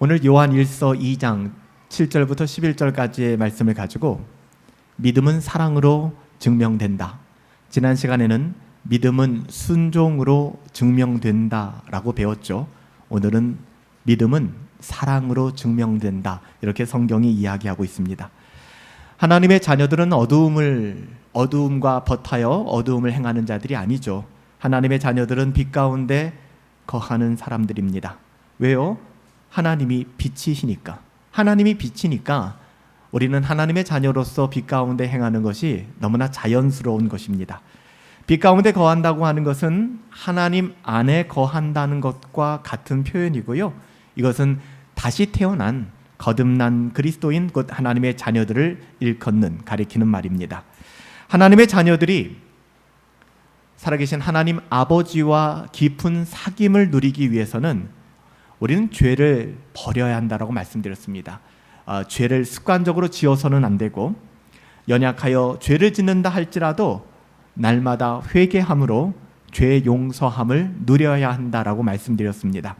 오늘 요한 1서 2장 7절부터 11절까지의 말씀을 가지고 믿음은 사랑으로 증명된다. 지난 시간에는 믿음은 순종으로 증명된다 라고 배웠죠. 오늘은 믿음은 사랑으로 증명된다. 이렇게 성경이 이야기하고 있습니다. 하나님의 자녀들은 어두움과 버타여 어두움을 행하는 자들이 아니죠. 하나님의 자녀들은 빛 가운데 거하는 사람들입니다. 왜요? 하나님이 빛이시니까. 하나님이 빛이니까 우리는 하나님의 자녀로서 빛 가운데 행하는 것이 너무나 자연스러운 것입니다. 빛 가운데 거한다고 하는 것은 하나님 안에 거한다는 것과 같은 표현이고요. 이것은 다시 태어난 거듭난 그리스도인 곧 하나님의 자녀들을 일컫는 가리키는 말입니다. 하나님의 자녀들이 살아계신 하나님 아버지와 깊은 사귐을 누리기 위해서는 우리는 죄를 버려야 한다라고 말씀드렸습니다. 죄를 습관적으로 지어서는 안 되고 연약하여 죄를 짓는다 할지라도 날마다 회개함으로 죄 용서함을 누려야 한다라고 말씀드렸습니다.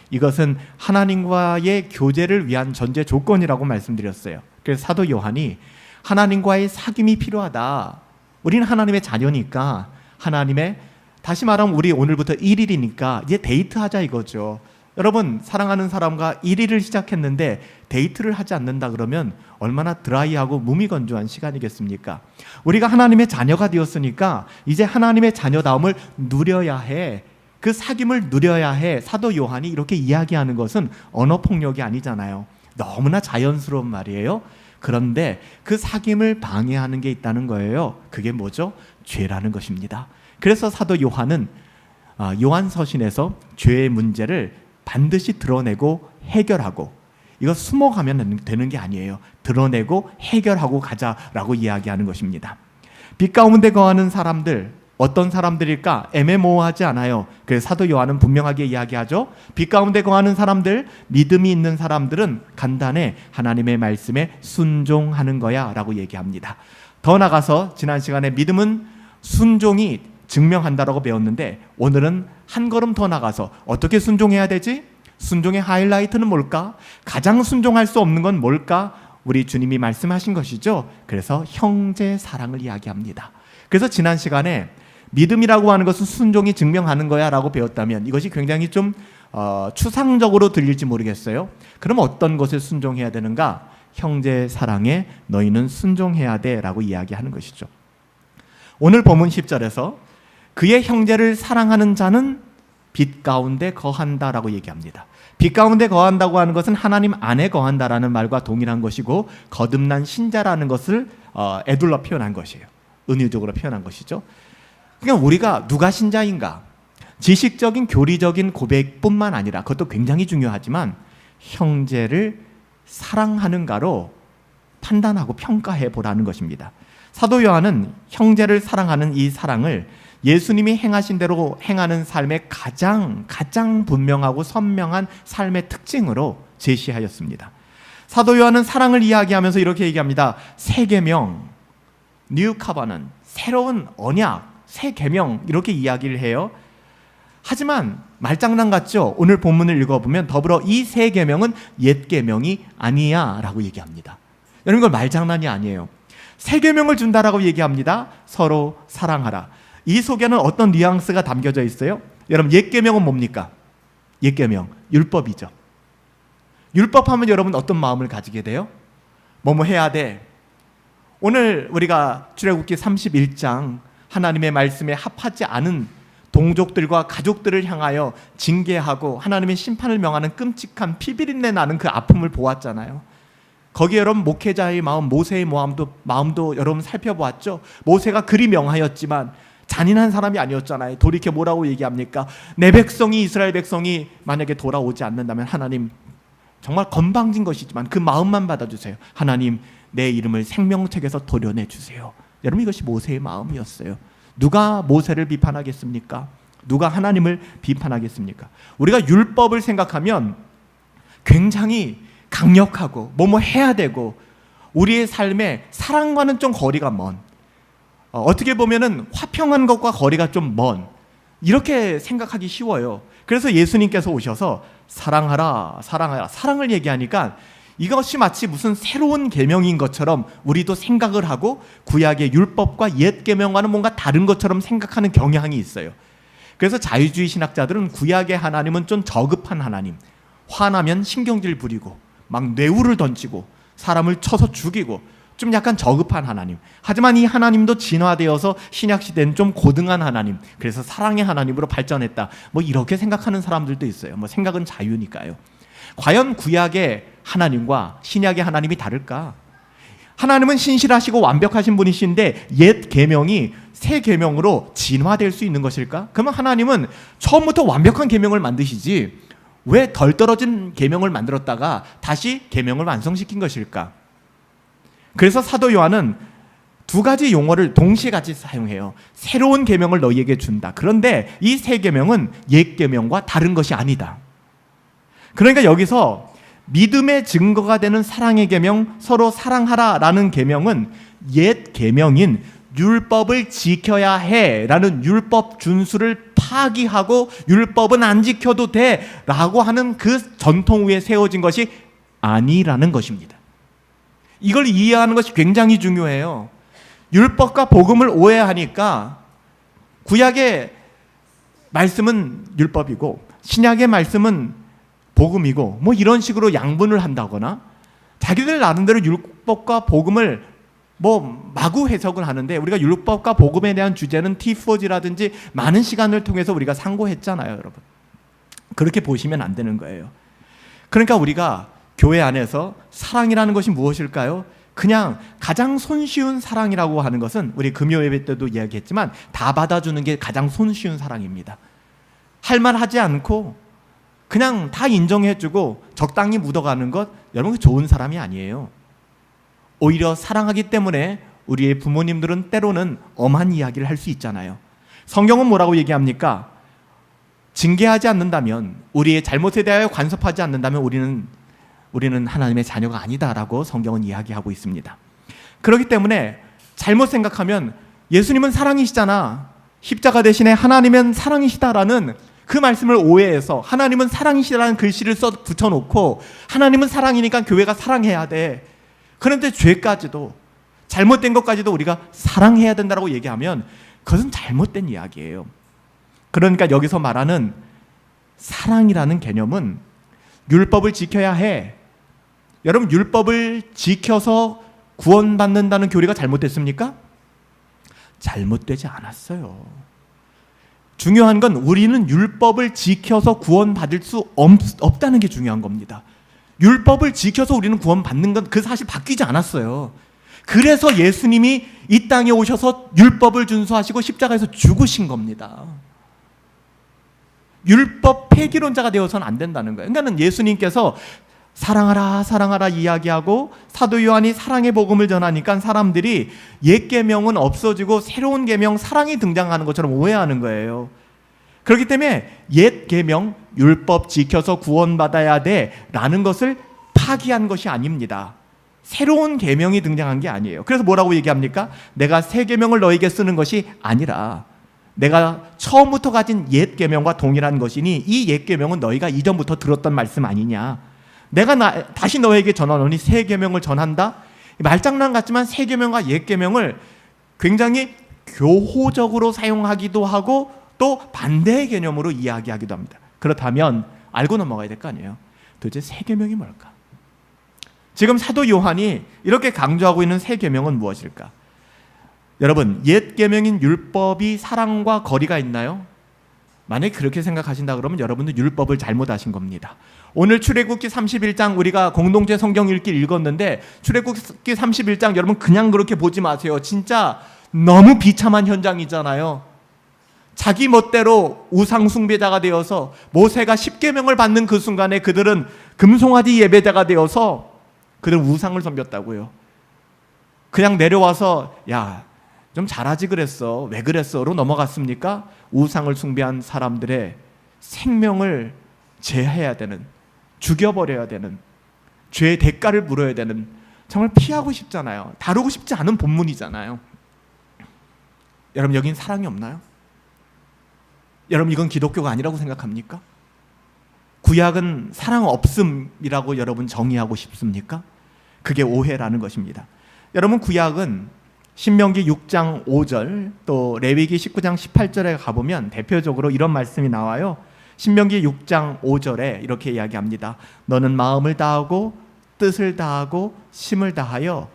이것은 하나님과의 교제를 위한 전제 조건이라고 말씀드렸어요. 그래서 사도 요한이 하나님과의 사귐이 필요하다. 우리는 하나님의 자녀니까 하나님의, 다시 말하면 우리 오늘부터 1일이니까 이제 데이트하자 이거죠. 여러분, 사랑하는 사람과 1일을 시작했는데 데이트를 하지 않는다 그러면 얼마나 드라이하고 무미건조한 시간이겠습니까? 우리가 하나님의 자녀가 되었으니까 이제 하나님의 자녀다움을 누려야 해. 그 사귐을 누려야 해. 사도 요한이 이렇게 이야기하는 것은 언어폭력이 아니잖아요. 너무나 자연스러운 말이에요. 그런데 그 사귐을 방해하는 게 있다는 거예요. 그게 뭐죠? 죄라는 것입니다. 그래서 사도 요한은 요한서신에서 죄의 문제를 반드시 드러내고 해결하고, 이거 숨어가면 되는 게 아니에요. 드러내고 해결하고 가자라고 이야기하는 것입니다. 빛 가운데 거하는 사람들, 어떤 사람들일까? 애매모호하지 않아요. 그래서 사도 요한은 분명하게 이야기하죠. 빛 가운데 거하는 사람들, 믿음이 있는 사람들은 간단해 하나님의 말씀에 순종하는 거야 라고 얘기합니다. 더 나가서 지난 시간에 믿음은 순종이 증명한다라고 배웠는데 오늘은 한 걸음 더 나가서 어떻게 순종해야 되지? 순종의 하이라이트는 뭘까? 가장 순종할 수 없는 건 뭘까? 우리 주님이 말씀하신 것이죠. 그래서 형제 사랑을 이야기합니다. 그래서 지난 시간에 믿음이라고 하는 것은 순종이 증명하는 거야 라고 배웠다면 이것이 굉장히 좀 추상적으로 들릴지 모르겠어요. 그럼 어떤 것을 순종해야 되는가? 형제 사랑에 너희는 순종해야 돼 라고 이야기하는 것이죠. 오늘 본문 10절에서 그의 형제를 사랑하는 자는 빛 가운데 거한다라고 얘기합니다. 빛 가운데 거한다고 하는 것은 하나님 안에 거한다라는 말과 동일한 것이고 거듭난 신자라는 것을 에둘러 표현한 것이에요. 은유적으로 표현한 것이죠. 그러니까 우리가 누가 신자인가? 지식적인 교리적인 고백뿐만 아니라 그것도 굉장히 중요하지만 형제를 사랑하는가로 판단하고 평가해 보라는 것입니다. 사도 요한은 형제를 사랑하는 이 사랑을 예수님이 행하신 대로 행하는 삶의 가장 분명하고 선명한 삶의 특징으로 제시하였습니다. 사도 요한은 사랑을 이야기하면서 이렇게 얘기합니다. 새 계명, 뉴 카바넌트, 새로운 언약, 새 계명 이렇게 이야기를 해요. 하지만 말장난 같죠? 오늘 본문을 읽어보면 더불어 이 새 계명은 옛 계명이 아니야 라고 얘기합니다. 여러분, 이건 말장난이 아니에요. 새 계명을 준다라고 얘기합니다. 서로 사랑하라. 이 속에는 어떤 뉘앙스가 담겨져 있어요? 여러분, 옛 계명은 뭡니까? 옛 계명, 율법이죠. 율법하면 여러분 어떤 마음을 가지게 돼요? 뭐뭐 해야 돼. 오늘 우리가 출애굽기 31장 하나님의 말씀에 합하지 않은 동족들과 가족들을 향하여 징계하고 하나님의 심판을 명하는 끔찍한 피비린내 나는 그 아픔을 보았잖아요. 거기에 여러분 목회자의 마음, 모세의 마음도 여러분 살펴보았죠. 모세가 그리 명하였지만 잔인한 사람이 아니었잖아요. 돌이켜 뭐라고 얘기합니까? 내 백성이, 이스라엘 백성이 만약에 돌아오지 않는다면 하나님, 정말 건방진 것이지만 그 마음만 받아주세요. 하나님, 내 이름을 생명책에서 도려내주세요. 여러분, 이것이 모세의 마음이었어요. 누가 모세를 비판하겠습니까? 누가 하나님을 비판하겠습니까? 우리가 율법을 생각하면 굉장히 강력하고 뭐뭐 해야 되고 우리의 삶에 사랑과는 좀 거리가 먼, 어떻게 보면은 화평한 것과 거리가 좀 먼, 이렇게 생각하기 쉬워요. 그래서 예수님께서 오셔서 사랑하라, 사랑하라, 사랑을 얘기하니까 이것이 마치 무슨 새로운 계명인 것처럼 우리도 생각을 하고 구약의 율법과 옛 계명과는 뭔가 다른 것처럼 생각하는 경향이 있어요. 그래서 자유주의 신학자들은 구약의 하나님은 좀 저급한 하나님, 화나면 신경질 부리고 막 뇌우를 던지고 사람을 쳐서 죽이고 좀 약간 저급한 하나님. 하지만 이 하나님도 진화되어서 신약시대는 좀 고등한 하나님, 그래서 사랑의 하나님으로 발전했다, 뭐 이렇게 생각하는 사람들도 있어요. 뭐 생각은 자유니까요. 과연 구약의 하나님과 신약의 하나님이 다를까? 하나님은 신실하시고 완벽하신 분이신데 옛 계명이 새 계명으로 진화될 수 있는 것일까? 그러면 하나님은 처음부터 완벽한 계명을 만드시지 왜 덜 떨어진 계명을 만들었다가 다시 계명을 완성시킨 것일까? 그래서 사도 요한은 두 가지 용어를 동시에 같이 사용해요. 새로운 계명을 너희에게 준다. 그런데 이 새 계명은 옛 계명과 다른 것이 아니다. 그러니까 여기서 믿음의 증거가 되는 사랑의 계명, 서로 사랑하라라는 계명은 옛 계명인 율법을 지켜야 해라는 율법 준수를 파기하고 율법은 안 지켜도 돼라고 하는 그 전통 위에 세워진 것이 아니라는 것입니다. 이걸 이해하는 것이 굉장히 중요해요. 율법과 복음을 오해하니까 구약의 말씀은 율법이고 신약의 말씀은 복음이고 뭐 이런 식으로 양분을 한다거나 자기들 나름대로 율법과 복음을 뭐 마구 해석을 하는데, 우리가 율법과 복음에 대한 주제는 T4G라든지 많은 시간을 통해서 우리가 상고했잖아요, 여러분. 그렇게 보시면 안 되는 거예요. 그러니까 우리가 교회 안에서 사랑이라는 것이 무엇일까요? 그냥 가장 손쉬운 사랑이라고 하는 것은 우리 금요 예배 때도 이야기했지만 다 받아주는 게 가장 손쉬운 사랑입니다. 할 말 하지 않고 그냥 다 인정해주고 적당히 묻어가는 것, 여러분 좋은 사람이 아니에요. 오히려 사랑하기 때문에 우리의 부모님들은 때로는 엄한 이야기를 할 수 있잖아요. 성경은 뭐라고 얘기합니까? 징계하지 않는다면, 우리의 잘못에 대하여 간섭하지 않는다면 우리는 하나님의 자녀가 아니다라고 성경은 이야기하고 있습니다. 그렇기 때문에 잘못 생각하면 예수님은 사랑이시잖아, 십자가 대신에 하나님은 사랑이시다라는 그 말씀을 오해해서 하나님은 사랑이시라는 글씨를 써 붙여놓고 하나님은 사랑이니까 교회가 사랑해야 돼, 그런데 죄까지도 잘못된 것까지도 우리가 사랑해야 된다고 얘기하면 그것은 잘못된 이야기예요. 그러니까 여기서 말하는 사랑이라는 개념은 율법을 지켜야 해. 여러분, 율법을 지켜서 구원받는다는 교리가 잘못됐습니까? 잘못되지 않았어요. 중요한 건 우리는 율법을 지켜서 구원받을 수 없다는 게 중요한 겁니다. 율법을 지켜서 우리는 구원받는 건 그 사실 바뀌지 않았어요. 그래서 예수님이 이 땅에 오셔서 율법을 준수하시고 십자가에서 죽으신 겁니다. 율법 폐기론자가 되어서는 안 된다는 거예요. 그러니까 예수님께서 사랑하라 사랑하라 이야기하고 사도 요한이 사랑의 복음을 전하니까 사람들이 옛 계명은 없어지고 새로운 계명 사랑이 등장하는 것처럼 오해하는 거예요. 그렇기 때문에 옛 계명 율법 지켜서 구원받아야 돼라는 것을 파기한 것이 아닙니다. 새로운 계명이 등장한 게 아니에요. 그래서 뭐라고 얘기합니까? 내가 새 계명을 너에게 쓰는 것이 아니라 내가 처음부터 가진 옛 계명과 동일한 것이니 이 옛 계명은 너희가 이전부터 들었던 말씀 아니냐. 내가 다시 너에게 전하노니 새 계명을 전한다. 말장난 같지만 새 계명과 옛 계명을 굉장히 교호적으로 사용하기도 하고 또 반대의 개념으로 이야기하기도 합니다. 그렇다면 알고 넘어가야 될 거 아니에요. 도대체 새 계명이 뭘까? 지금 사도 요한이 이렇게 강조하고 있는 새 계명은 무엇일까? 여러분, 옛 계명인 율법이 사랑과 거리가 있나요? 만약에 그렇게 생각하신다 그러면 여러분도 율법을 잘못하신 겁니다. 오늘 출애굽기 31장 우리가 공동체 성경 읽기 읽었는데 출애굽기 31장 여러분 그냥 그렇게 보지 마세요. 진짜 너무 비참한 현장이잖아요. 자기 멋대로 우상 숭배자가 되어서 모세가 십계명을 받는 그 순간에 그들은 금송아지 예배자가 되어서 그들은 우상을 섬겼다고요. 그냥 내려와서 야, 좀 잘하지 그랬어, 왜 그랬어로 넘어갔습니까? 우상을 숭배한 사람들의 생명을 제해야 되는, 죽여버려야 되는, 죄의 대가를 물어야 되는, 정말 피하고 싶잖아요. 다루고 싶지 않은 본문이잖아요. 여러분, 여긴 사랑이 없나요? 여러분, 이건 기독교가 아니라고 생각합니까? 구약은 사랑 없음이라고 여러분 정의하고 싶습니까? 그게 오해라는 것입니다. 여러분, 구약은 신명기 6장 5절 또 레위기 19장 18절에 가보면 대표적으로 이런 말씀이 나와요. 신명기 6장 5절에 이렇게 이야기합니다. 너는 마음을 다하고 뜻을 다하고 힘을 다하여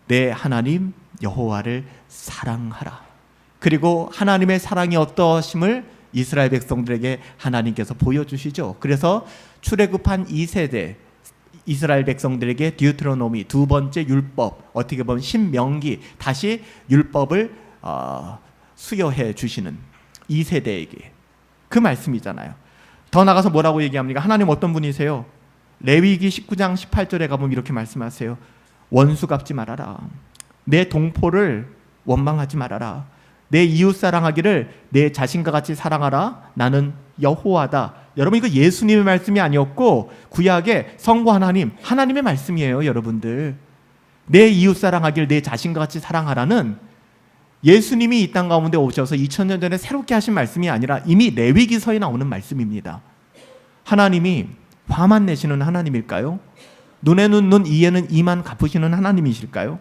내 하나님 여호와를 사랑하라. 그리고 하나님의 사랑이 어떠심을 이스라엘 백성들에게 하나님께서 보여주시죠. 그래서 출애굽한 2세대 이스라엘 백성들에게 디우트로노미, 두 번째 율법, 어떻게 보면 신명기, 다시 율법을 수여해 주시는 2세대에게 그 말씀이잖아요. 더 나가서 뭐라고 얘기합니까? 하나님 어떤 분이세요? 레위기 19장 18절에 가보면 이렇게 말씀하세요. 원수 갚지 말아라. 내 동포를 원망하지 말아라. 내 이웃 사랑하기를 내 자신과 같이 사랑하라. 나는 여호와다. 여러분, 이거 예수님의 말씀이 아니었고 구약의 성부 하나님의 말씀이에요. 여러분들, 내 이웃 사랑하기를 내 자신과 같이 사랑하라는 예수님이 이 땅 가운데 오셔서 2000년 전에 새롭게 하신 말씀이 아니라 이미 레위기서에 나오는 말씀입니다. 하나님이 화만 내시는 하나님일까요? 눈에는 눈, 이에는 이만 갚으시는 하나님이실까요?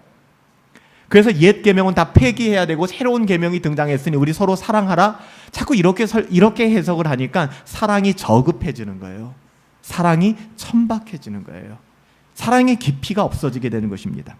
그래서 옛 계명은 다 폐기해야 되고 새로운 계명이 등장했으니 우리 서로 사랑하라. 자꾸 이렇게 해석을 하니까 사랑이 저급해지는 거예요. 사랑이 천박해지는 거예요. 사랑의 깊이가 없어지게 되는 것입니다.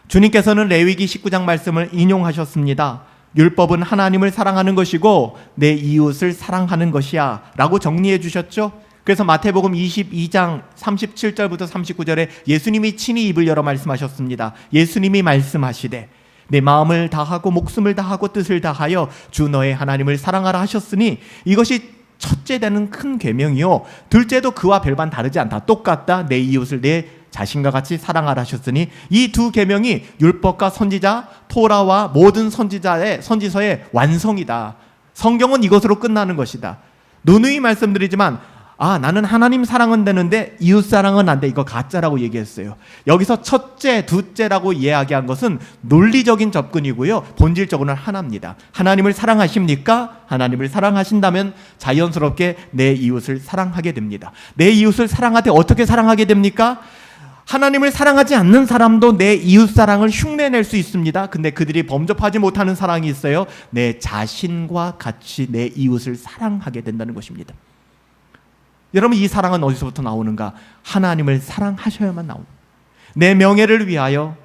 주님께서는 레위기 19장 말씀을 인용하셨습니다. 율법은 하나님을 사랑하는 것이고 내 이웃을 사랑하는 것이야 라고 정리해 주셨죠. 그래서 마태복음 22장 37절부터 39절에 예수님이 친히 입을 열어 말씀하셨습니다. 예수님이 말씀하시되 내 마음을 다하고 목숨을 다하고 뜻을 다하여 주 너의 하나님을 사랑하라 하셨으니 이것이 첫째 되는 큰 계명이요 둘째도 그와 별반 다르지 않다. 똑같다. 내 이웃을 내 자신과 같이 사랑하라 하셨으니 이 두 계명이 율법과 선지자 토라와 모든 선지서의 완성이다. 성경은 이것으로 끝나는 것이다. 누누이 말씀드리지만 나는 하나님 사랑은 되는데 이웃 사랑은 안 돼. 이거 가짜라고 얘기했어요. 여기서 첫째, 둘째라고 이야기한 것은 논리적인 접근이고요. 본질적으로는 하나입니다. 하나님을 사랑하십니까? 하나님을 사랑하신다면 자연스럽게 내 이웃을 사랑하게 됩니다. 내 이웃을 사랑하되 어떻게 사랑하게 됩니까? 하나님을 사랑하지 않는 사람도 내 이웃 사랑을 흉내낼 수 있습니다. 근데 그들이 범접하지 못하는 사랑이 있어요. 내 자신과 같이 내 이웃을 사랑하게 된다는 것입니다. 여러분, 이 사랑은 어디서부터 나오는가? 하나님을 사랑하셔야만 나옵니다. 내 명예를 위하여,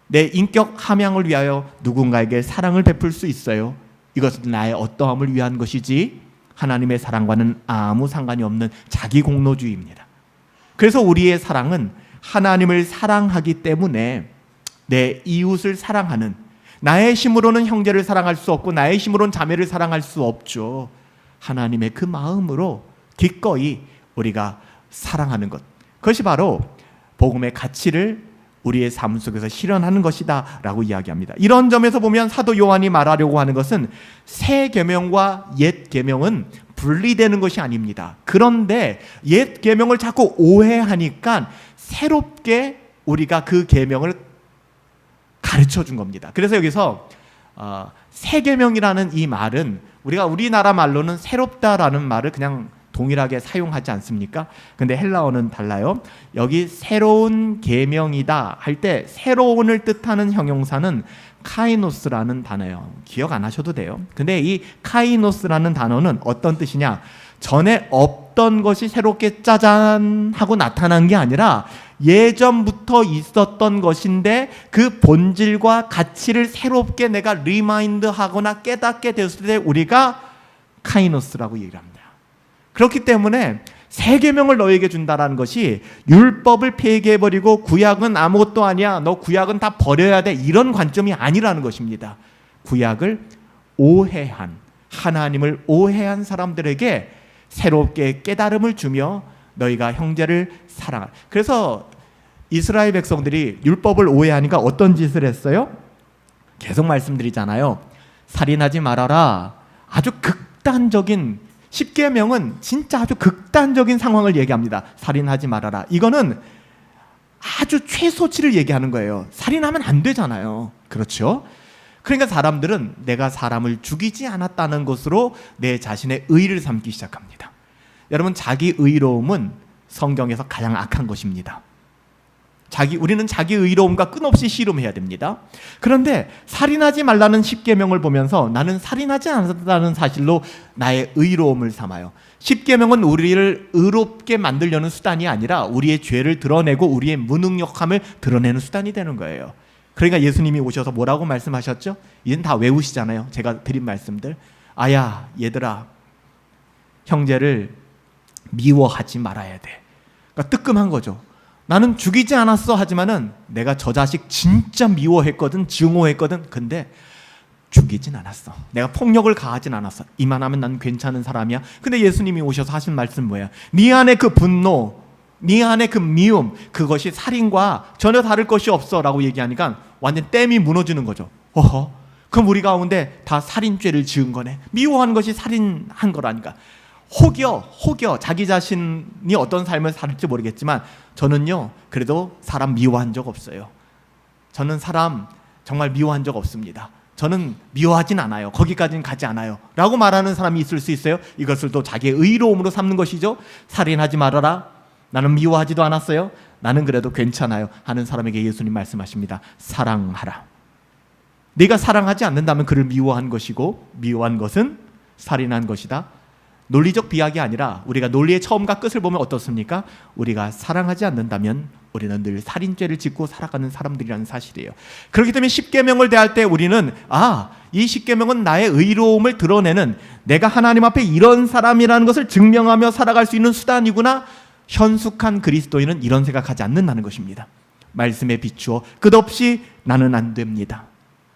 내 인격 함양을 위하여 누군가에게 사랑을 베풀 수 있어요. 이것은 나의 어떠함을 위한 것이지 하나님의 사랑과는 아무 상관이 없는 자기 공로주의입니다. 그래서 우리의 사랑은 하나님을 사랑하기 때문에 내 이웃을 사랑하는, 나의 힘으로는 형제를 사랑할 수 없고 나의 힘으로는 자매를 사랑할 수 없죠. 하나님의 그 마음으로 기꺼이 우리가 사랑하는 것, 그것이 바로 복음의 가치를 우리의 삶 속에서 실현하는 것이다 라고 이야기합니다. 이런 점에서 보면 사도 요한이 말하려고 하는 것은 새 계명과 옛 계명은 분리되는 것이 아닙니다. 그런데 옛 계명을 자꾸 오해하니까 새롭게 우리가 그 계명을 가르쳐 준 겁니다. 그래서 여기서 새 계명이라는 이 말은 우리가 우리나라 말로는 새롭다라는 말을 그냥 동일하게 사용하지 않습니까? 근데 헬라어는 달라요. 여기 새로운 계명이다 할 때 새로운을 뜻하는 형용사는 카이노스라는 단어예요. 기억 안 하셔도 돼요. 근데 이 카이노스라는 단어는 어떤 뜻이냐? 전에 없던 것이 새롭게 짜잔 하고 나타난 게 아니라 예전부터 있었던 것인데 그 본질과 가치를 새롭게 내가 리마인드하거나 깨닫게 됐을 때 우리가 카이노스라고 얘기를 합니다. 그렇기 때문에 새 계명을 너에게 준다라는 것이 율법을 폐기해버리고 구약은 아무것도 아니야, 너 구약은 다 버려야 돼, 이런 관점이 아니라는 것입니다. 구약을 오해한, 하나님을 오해한 사람들에게 새롭게 깨달음을 주며 너희가 형제를 사랑하라. 그래서 이스라엘 백성들이 율법을 오해하니까 어떤 짓을 했어요? 계속 말씀드리잖아요. 살인하지 말아라. 아주 극단적인, 10계명은 진짜 아주 극단적인 상황을 얘기합니다. 살인하지 말아라. 이거는 아주 최소치를 얘기하는 거예요. 살인하면 안 되잖아요. 그렇죠? 그러니까 사람들은 내가 사람을 죽이지 않았다는 것으로 내 자신의 의의를 삼기 시작합니다. 여러분, 자기 의로움은 성경에서 가장 악한 것입니다. 우리는 자기 의로움과 끝없이 씨름해야 됩니다. 그런데 살인하지 말라는 십계명을 보면서 나는 살인하지 않았다는 사실로 나의 의로움을 삼아요. 십계명은 우리를 의롭게 만들려는 수단이 아니라 우리의 죄를 드러내고 우리의 무능력함을 드러내는 수단이 되는 거예요. 그러니까 예수님이 오셔서 뭐라고 말씀하셨죠? 이젠 다 외우시잖아요. 제가 드린 말씀들. 아야, 얘들아, 형제를 미워하지 말아야 돼. 그러니까 뜨끔한 거죠. 나는 죽이지 않았어 하지만은 내가 저 자식 진짜 미워했거든, 증오했거든. 근데 죽이진 않았어. 내가 폭력을 가하진 않았어. 이만하면 난 괜찮은 사람이야. 근데 예수님이 오셔서 하신 말씀 뭐야? 네 안에 그 분노, 네 안에 그 미움, 그것이 살인과 전혀 다를 것이 없어 라고 얘기하니까 완전 댐이 무너지는 거죠. 어허, 그럼 우리 가운데 다 살인죄를 지은 거네. 미워하는 것이 살인한 거라니까. 혹여 자기 자신이 어떤 삶을 살을지 모르겠지만 저는요, 그래도 사람 미워한 적 없어요. 저는 사람 정말 미워한 적 없습니다. 저는 미워하진 않아요. 거기까지는 가지 않아요 라고 말하는 사람이 있을 수 있어요. 이것을 또 자기의 의로움으로 삼는 것이죠. 살인하지 말아라, 나는 미워하지도 않았어요, 나는 그래도 괜찮아요 하는 사람에게 예수님 말씀하십니다. 사랑하라. 네가 사랑하지 않는다면 그를 미워한 것이고, 미워한 것은 살인한 것이다. 논리적 비약이 아니라 우리가 논리의 처음과 끝을 보면 어떻습니까? 우리가 사랑하지 않는다면 우리는 늘 살인죄를 짓고 살아가는 사람들이라는 사실이에요. 그렇기 때문에 십계명을 대할 때 우리는 이 십계명은 나의 의로움을 드러내는, 내가 하나님 앞에 이런 사람이라는 것을 증명하며 살아갈 수 있는 수단이구나. 현숙한 그리스도인은 이런 생각하지 않는다는 것입니다. 말씀에 비추어 끝없이 나는 안 됩니다.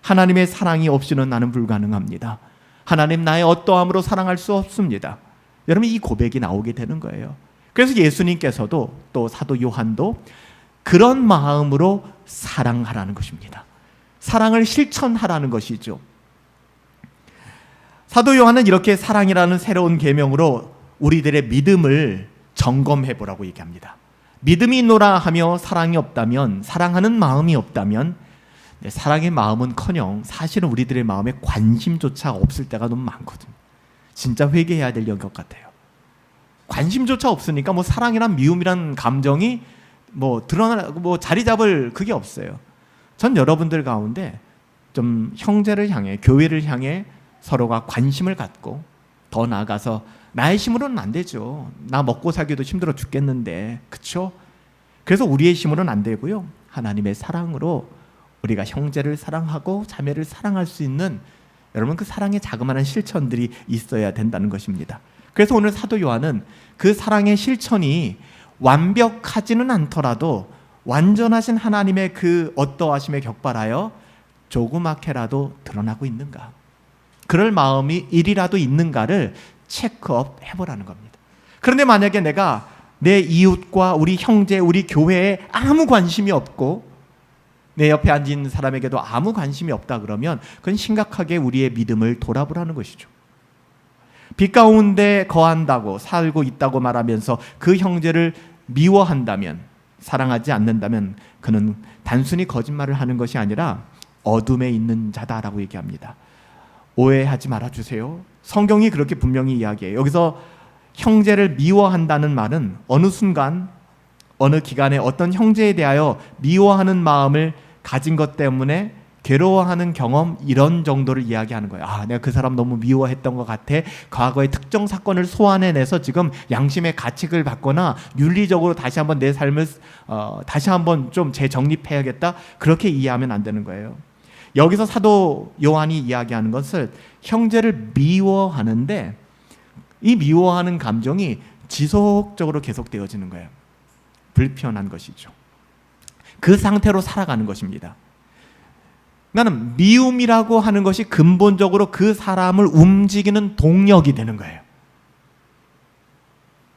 하나님의 사랑이 없이는 나는 불가능합니다. 하나님 나의 어떠함으로 사랑할 수 없습니다. 여러분, 이 고백이 나오게 되는 거예요. 그래서 예수님께서도 또 사도 요한도 그런 마음으로 사랑하라는 것입니다. 사랑을 실천하라는 것이죠. 사도 요한은 이렇게 사랑이라는 새로운 계명으로 우리들의 믿음을 점검해 보라고 얘기합니다. 믿음이 있노라 하며 사랑이 없다면, 사랑하는 마음이 없다면 사랑의 마음은커녕 사실은 우리들의 마음에 관심조차 없을 때가 너무 많거든요. 진짜 회개해야 될 영역 같아요. 관심조차 없으니까 사랑이란 미움이란 감정이 자리 잡을 그게 없어요. 전 여러분들 가운데 좀 형제를 향해, 교회를 향해 서로가 관심을 갖고, 더 나아가서 나의 힘으로는 안 되죠. 나 먹고 살기도 힘들어 죽겠는데, 그렇죠? 그래서 우리의 힘으로는 안 되고요, 하나님의 사랑으로 우리가 형제를 사랑하고 자매를 사랑할 수 있는, 여러분, 그 사랑의 자그마한 실천들이 있어야 된다는 것입니다. 그래서 오늘 사도 요한은 그 사랑의 실천이 완벽하지는 않더라도 완전하신 하나님의 그 어떠하심에 격발하여 조그맣게라도 드러나고 있는가, 그럴 마음이 일이라도 있는가를 체크업 해보라는 겁니다. 그런데 만약에 내가 내 이웃과 우리 형제, 우리 교회에 아무 관심이 없고 내 옆에 앉은 사람에게도 아무 관심이 없다 그러면 그건 심각하게 우리의 믿음을 돌아보라는 것이죠. 빛 가운데 거한다고 살고 있다고 말하면서 그 형제를 미워한다면, 사랑하지 않는다면 그는 단순히 거짓말을 하는 것이 아니라 어둠에 있는 자다라고 얘기합니다. 오해하지 말아주세요. 성경이 그렇게 분명히 이야기해요. 여기서 형제를 미워한다는 말은 어느 순간, 어느 기간에 어떤 형제에 대하여 미워하는 마음을 가진 것 때문에 괴로워하는 경험, 이런 정도를 이야기하는 거예요. 내가 그 사람 너무 미워했던 것 같아. 과거의 특정 사건을 소환해내서 지금 양심의 가책을 받거나 윤리적으로 다시 한번 내 삶을 다시 한번 좀 재정립해야겠다, 그렇게 이해하면 안 되는 거예요. 여기서 사도 요한이 이야기하는 것을 형제를 미워하는데, 이 미워하는 감정이 지속적으로 계속되어지는 거예요. 불편한 것이죠. 그 상태로 살아가는 것입니다. 나는 미움이라고 하는 것이 근본적으로 그 사람을 움직이는 동력이 되는 거예요.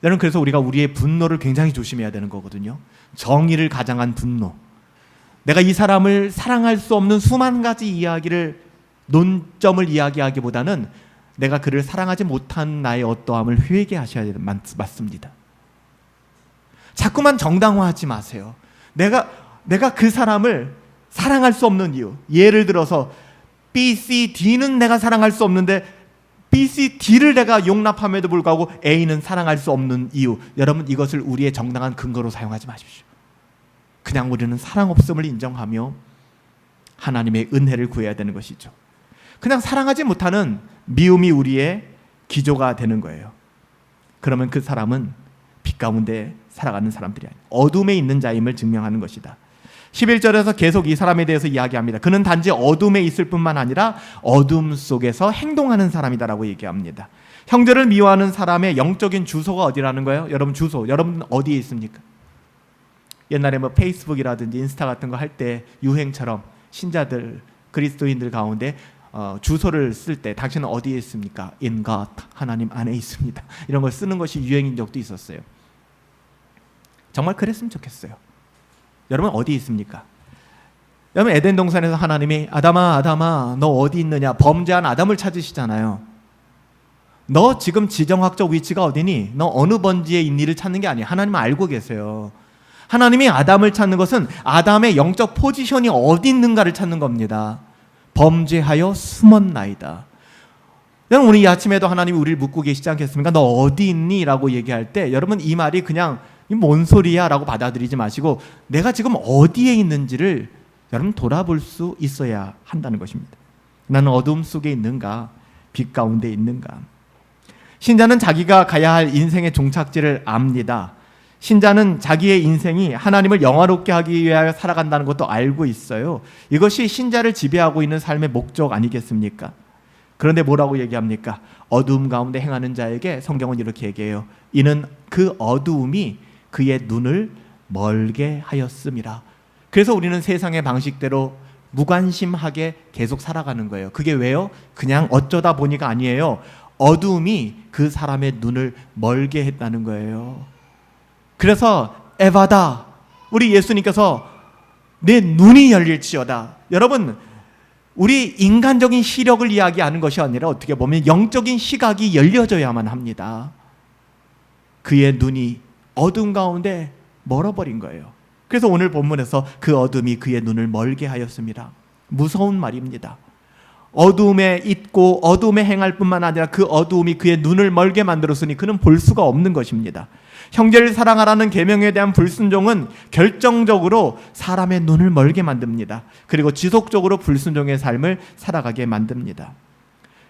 여러분, 그래서 우리가 우리의 분노를 굉장히 조심해야 되는 거거든요. 정의를 가장한 분노. 내가 이 사람을 사랑할 수 없는 수만 가지 이야기를, 논점을 이야기하기보다는 내가 그를 사랑하지 못한 나의 어떠함을 회개하셔야 되는, 맞습니다. 자꾸만 정당화하지 마세요. 내가 그 사람을 사랑할 수 없는 이유, 예를 들어서 B, C, D는 내가 사랑할 수 없는데 B, C, D를 내가 용납함에도 불구하고 A는 사랑할 수 없는 이유, 여러분 이것을 우리의 정당한 근거로 사용하지 마십시오. 그냥 우리는 사랑 없음을 인정하며 하나님의 은혜를 구해야 되는 것이죠. 그냥 사랑하지 못하는 미움이 우리의 기조가 되는 거예요. 그러면 그 사람은 빛 가운데 살아가는 사람들이 아니에요. 어둠에 있는 자임을 증명하는 것이다. 11절에서 계속 이 사람에 대해서 이야기합니다. 그는 단지 어둠에 있을 뿐만 아니라 어둠 속에서 행동하는 사람이다라고 얘기합니다. 형제를 미워하는 사람의 영적인 주소가 어디라는 거예요? 여러분 주소, 여러분 어디에 있습니까? 옛날에 뭐 페이스북이라든지 인스타 같은 거 할 때 유행처럼 신자들, 그리스도인들 가운데 주소를 쓸 때 당신은 어디에 있습니까? In God, 하나님 안에 있습니다. 이런 걸 쓰는 것이 유행인 적도 있었어요. 정말 그랬으면 좋겠어요. 여러분 어디 있습니까? 여러분 에덴 동산에서 하나님이 아담아 아담아 너 어디 있느냐, 범죄한 아담을 찾으시잖아요. 너 지금 지정학적 위치가 어디니? 너 어느 번지에 있니를 찾는 게 아니에요. 하나님은 알고 계세요. 하나님이 아담을 찾는 것은 아담의 영적 포지션이 어디 있는가를 찾는 겁니다. 범죄하여 숨었나이다. 여러분 오늘 이 아침에도 하나님이 우리를 묻고 계시지 않겠습니까? 너 어디 있니? 라고 얘기할 때 여러분 이 말이 그냥 뭔 소리야? 라고 받아들이지 마시고 내가 지금 어디에 있는지를 여러분 돌아볼 수 있어야 한다는 것입니다. 나는 어둠 속에 있는가? 빛 가운데 있는가? 신자는 자기가 가야 할 인생의 종착지를 압니다. 신자는 자기의 인생이 하나님을 영화롭게 하기 위하여 살아간다는 것도 알고 있어요. 이것이 신자를 지배하고 있는 삶의 목적 아니겠습니까? 그런데 뭐라고 얘기합니까? 어두움 가운데 행하는 자에게 성경은 이렇게 얘기해요. 이는 그 어두움이 그의 눈을 멀게 하였음이라. 그래서 우리는 세상의 방식대로 무관심하게 계속 살아가는 거예요. 그게 왜요? 그냥 어쩌다 보니가 아니에요. 어두움이 그 사람의 눈을 멀게 했다는 거예요. 그래서 에바다, 우리 예수님께서 내 눈이 열릴지어다. 여러분 우리 인간적인 시력을 이야기하는 것이 아니라 어떻게 보면 영적인 시각이 열려져야만 합니다. 그의 눈이 어둠 가운데 멀어버린 거예요. 그래서 오늘 본문에서 그 어둠이 그의 눈을 멀게 하였습니다. 무서운 말입니다. 어두움에 있고 어두움에 행할 뿐만 아니라 그 어두움이 그의 눈을 멀게 만들었으니 그는 볼 수가 없는 것입니다. 형제를 사랑하라는 계명에 대한 불순종은 결정적으로 사람의 눈을 멀게 만듭니다. 그리고 지속적으로 불순종의 삶을 살아가게 만듭니다.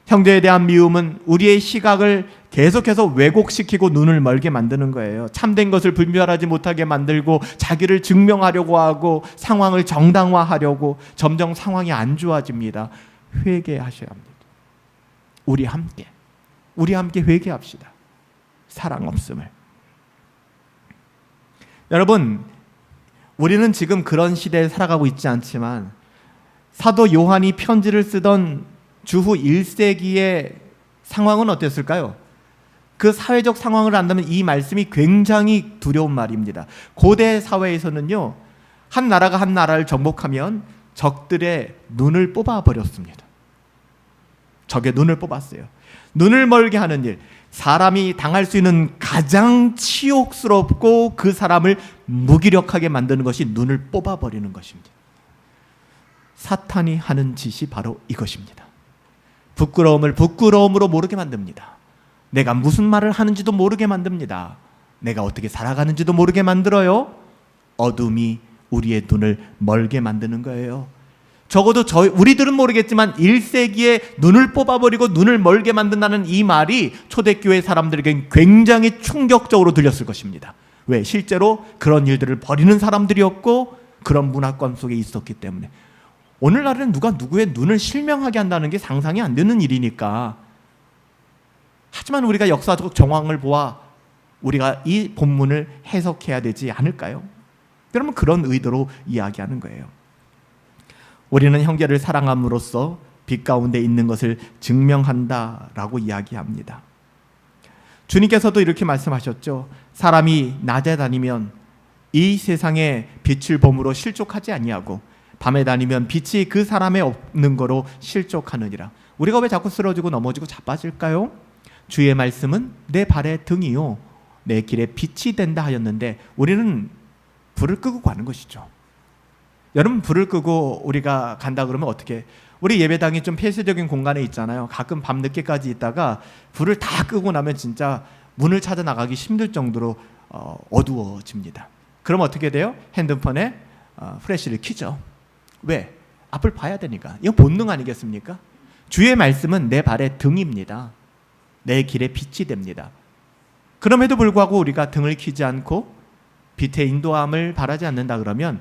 형제에 대한 미움은 우리의 시각을 계속해서 왜곡시키고 눈을 멀게 만드는 거예요. 참된 것을 분별하지 못하게 만들고 자기를 증명하려고 하고 상황을 정당화하려고 점점 상황이 안 좋아집니다. 회개하셔야 합니다. 우리 함께 회개합시다. 사랑 없음을. 여러분 우리는 지금 그런 시대에 살아가고 있지 않지만 사도 요한이 편지를 쓰던 주후 1세기의 상황은 어땠을까요? 그 사회적 상황을 안다면 이 말씀이 굉장히 두려운 말입니다. 고대 사회에서는요, 한 나라가 한 나라를 정복하면 적들의 눈을 뽑아버렸습니다. 적의 눈을 뽑았어요. 눈을 멀게 하는 일, 사람이 당할 수 있는 가장 치욕스럽고 그 사람을 무기력하게 만드는 것이 눈을 뽑아버리는 것입니다. 사탄이 하는 짓이 바로 이것입니다. 부끄러움을 부끄러움으로 모르게 만듭니다. 내가 무슨 말을 하는지도 모르게 만듭니다. 내가 어떻게 살아가는지도 모르게 만들어요. 어둠이 우리의 눈을 멀게 만드는 거예요. 적어도 우리들은 모르겠지만 1세기에 눈을 뽑아버리고 눈을 멀게 만든다는 이 말이 초대교회 사람들에게 굉장히 충격적으로 들렸을 것입니다. 왜? 실제로 그런 일들을 벌이는 사람들이었고 그런 문화권 속에 있었기 때문에. 오늘날에는 누가 누구의 눈을 실명하게 한다는 게 상상이 안 되는 일이니까. 하지만 우리가 역사적 정황을 보아 우리가 이 본문을 해석해야 되지 않을까요? 그러면 그런 의도로 이야기하는 거예요. 우리는 형제를 사랑함으로써 빛 가운데 있는 것을 증명한다라고 이야기합니다. 주님께서도 이렇게 말씀하셨죠. 사람이 낮에 다니면 이 세상의 빛을 봄으로 실족하지 아니하고 밤에 다니면 빛이 그 사람에 없는 거로 실족하느니라. 우리가 왜 자꾸 쓰러지고 넘어지고 자빠질까요? 주의 말씀은 내 발의 등이요 내 길에 빛이 된다 하였는데 우리는 불을 끄고 가는 것이죠. 여러분 불을 끄고 우리가 간다 그러면 어떻게? 우리 예배당이 좀 폐쇄적인 공간에 있잖아요. 가끔 밤 늦게까지 있다가 불을 다 끄고 나면 진짜 문을 찾아 나가기 힘들 정도로 어두워집니다. 그럼 어떻게 돼요? 핸드폰에 플래시를 켜죠. 왜? 앞을 봐야 되니까. 이건 본능 아니겠습니까? 주의 말씀은 내 발의 등입니다. 내 길에 빛이 됩니다. 그럼에도 불구하고 우리가 등을 켜지 않고 빛의 인도함을 바라지 않는다 그러면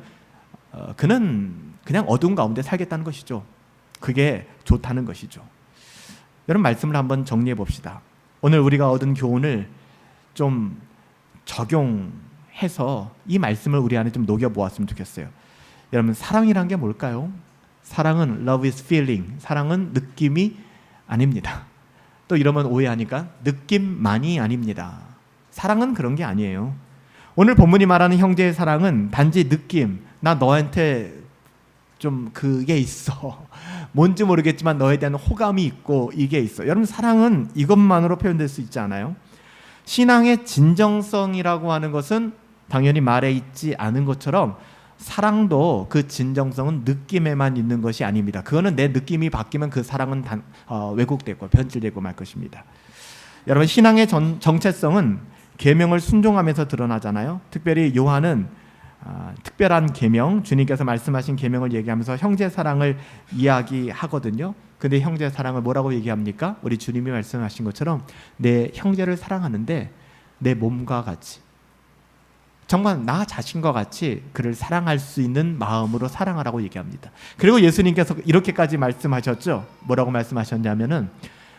그는 그냥 어두운 가운데 살겠다는 것이죠. 그게 좋다는 것이죠. 여러분, 말씀을 한번 정리해 봅시다. 오늘 우리가 얻은 교훈을 좀 적용해서 이 말씀을 우리 안에 좀 녹여보았으면 좋겠어요. 여러분, 사랑이란 게 뭘까요? 사랑은 love is feeling, 사랑은 느낌이 아닙니다. 또 이러면 오해하니까 느낌만이 아닙니다. 사랑은 그런 게 아니에요. 오늘 본문이 말하는 형제의 사랑은 단지 느낌, 나 너한테 좀 그게 있어, 뭔지 모르겠지만 너에 대한 호감이 있고 이게 있어. 여러분, 사랑은 이것만으로 표현될 수 있지 않아요? 신앙의 진정성이라고 하는 것은 당연히 말에 있지 않은 것처럼 사랑도 그 진정성은 느낌에만 있는 것이 아닙니다. 그거는 내 느낌이 바뀌면 그 사랑은 왜곡되고 변질되고 말 것입니다. 여러분, 신앙의 정체성은 계명을 순종하면서 드러나잖아요. 특별히 요한은 특별한 계명, 주님께서 말씀하신 계명을 얘기하면서 형제 사랑을 이야기하거든요. 근데 형제 사랑을 뭐라고 얘기합니까? 우리 주님이 말씀하신 것처럼 내 형제를 사랑하는데 내 몸과 같이, 정말 나 자신과 같이 그를 사랑할 수 있는 마음으로 사랑하라고 얘기합니다. 그리고 예수님께서 이렇게까지 말씀하셨죠. 뭐라고 말씀하셨냐면은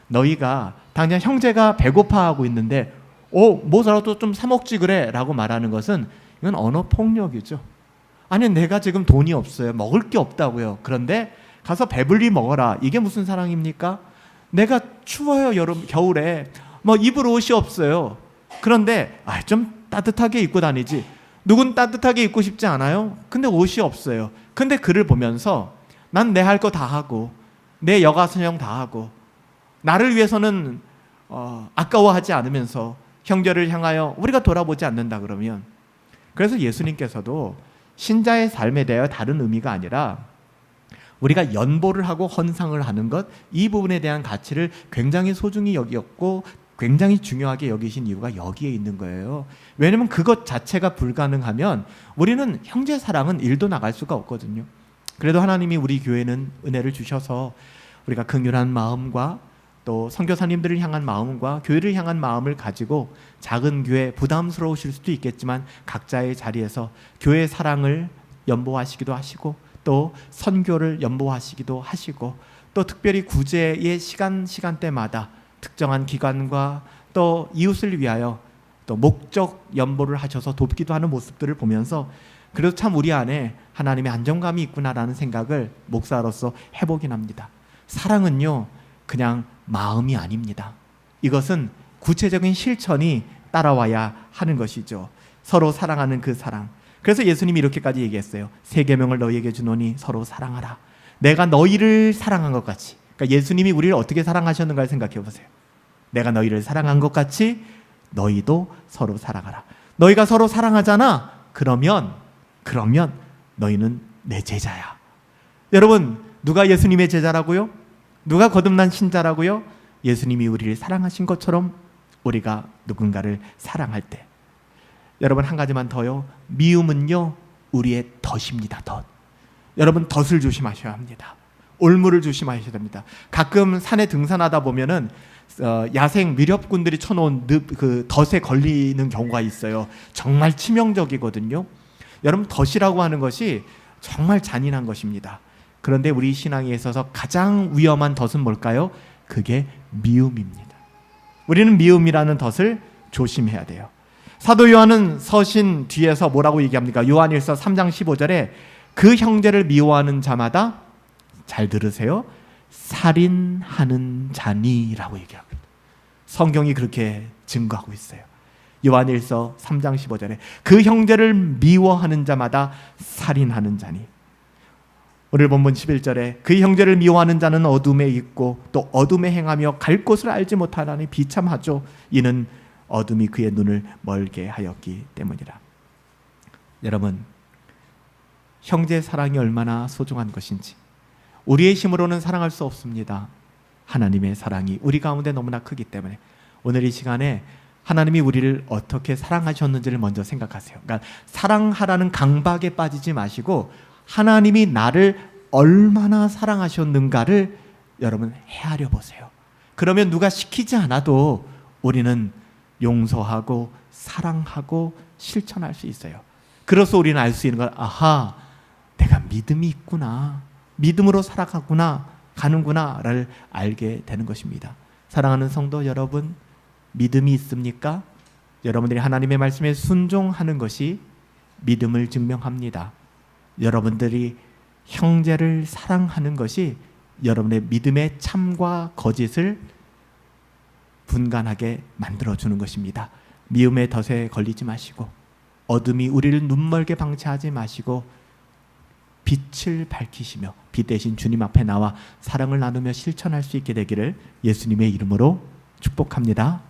너희가 당장 형제가 배고파하고 있는데 뭐라도 좀 사 먹지 그래 라고 말하는 것은 이건 언어폭력이죠. 아니, 내가 지금 돈이 없어요. 먹을 게 없다고요. 그런데 가서 배불리 먹어라. 이게 무슨 사랑입니까? 내가 추워요. 겨울에 입을 옷이 없어요. 그런데 좀 따뜻하게 입고 다니지. 누군 따뜻하게 입고 싶지 않아요? 근데 옷이 없어요. 근데 그를 보면서 난 내 할 거 다 하고 내 여가선영 다 하고 나를 위해서는 아까워하지 않으면서 형제를 향하여 우리가 돌아보지 않는다 그러면, 그래서 예수님께서도 신자의 삶에 대하여 다른 의미가 아니라 우리가 연보를 하고 헌상을 하는 것, 이 부분에 대한 가치를 굉장히 소중히 여겼고 굉장히 중요하게 여기신 이유가 여기에 있는 거예요. 왜냐하면 그것 자체가 불가능하면 우리는 형제 사랑은 일도 나갈 수가 없거든요. 그래도 하나님이 우리 교회는 은혜를 주셔서 우리가 긍휼한 마음과 또 선교사님들을 향한 마음과 교회를 향한 마음을 가지고 작은 교회, 부담스러우실 수도 있겠지만 각자의 자리에서 교회의 사랑을 연보하시기도 하시고 또 선교를 연보하시기도 하시고 또 특별히 구제의 시간대마다 특정한 기관과 또 이웃을 위하여 또 목적 연보를 하셔서 돕기도 하는 모습들을 보면서 그래도 참 우리 안에 하나님의 안정감이 있구나라는 생각을 목사로서 해보긴 합니다. 사랑은요, 그냥 마음이 아닙니다. 이것은 구체적인 실천이 따라와야 하는 것이죠. 서로 사랑하는 그 사랑. 그래서 예수님이 이렇게까지 얘기했어요. 새 계명을 너희에게 주노니 서로 사랑하라. 내가 너희를 사랑한 것 같이. 그러니까 예수님이 우리를 어떻게 사랑하셨는가를 생각해 보세요. 내가 너희를 사랑한 것 같이 너희도 서로 사랑하라. 너희가 서로 사랑하잖아. 그러면 너희는 내 제자야. 여러분, 누가 예수님의 제자라고요? 누가 거듭난 신자라고요? 예수님이 우리를 사랑하신 것처럼 우리가 누군가를 사랑할 때. 여러분, 한 가지만 더요. 미움은요, 우리의 덫입니다. 덫. 여러분, 덫을 조심하셔야 합니다. 올무를 조심하셔야 됩니다. 가끔 산에 등산하다 보면은 야생 미렵꾼들이 쳐놓은 그 덫에 걸리는 경우가 있어요. 정말 치명적이거든요. 여러분, 덫이라고 하는 것이 정말 잔인한 것입니다. 그런데 우리 신앙에 있어서 가장 위험한 덫은 뭘까요? 그게 미움입니다. 우리는 미움이라는 덫을 조심해야 돼요. 사도 요한은 서신 뒤에서 뭐라고 얘기합니까? 요한일서 3장 15절에 그 형제를 미워하는 자마다, 잘 들으세요, 살인하는 자니라고 얘기합니다. 성경이 그렇게 증거하고 있어요. 요한일서 3장 15절에 그 형제를 미워하는 자마다 살인하는 자니. 오늘 본문 11절에 그 형제를 미워하는 자는 어둠에 있고 또 어둠에 행하며 갈 곳을 알지 못하나니 비참하죠. 이는 어둠이 그의 눈을 멀게 하였기 때문이라. 여러분, 형제 사랑이 얼마나 소중한 것인지, 우리의 힘으로는 사랑할 수 없습니다. 하나님의 사랑이 우리 가운데 너무나 크기 때문에 오늘 이 시간에 하나님이 우리를 어떻게 사랑하셨는지를 먼저 생각하세요. 그러니까 사랑하라는 강박에 빠지지 마시고 하나님이 나를 얼마나 사랑하셨는가를 여러분 헤아려 보세요. 그러면 누가 시키지 않아도 우리는 용서하고 사랑하고 실천할 수 있어요. 그래서 우리는 알 수 있는 걸, 아하, 내가 믿음이 있구나, 믿음으로 살아가구나, 가는구나를 알게 되는 것입니다. 사랑하는 성도 여러분, 믿음이 있습니까? 여러분들이 하나님의 말씀에 순종하는 것이 믿음을 증명합니다. 여러분들이 형제를 사랑하는 것이 여러분의 믿음의 참과 거짓을 분간하게 만들어주는 것입니다. 미움의 덫에 걸리지 마시고 어둠이 우리를 눈멀게 방치하지 마시고 빛을 밝히시며 빛 대신 주님 앞에 나와 사랑을 나누며 실천할 수 있게 되기를 예수님의 이름으로 축복합니다.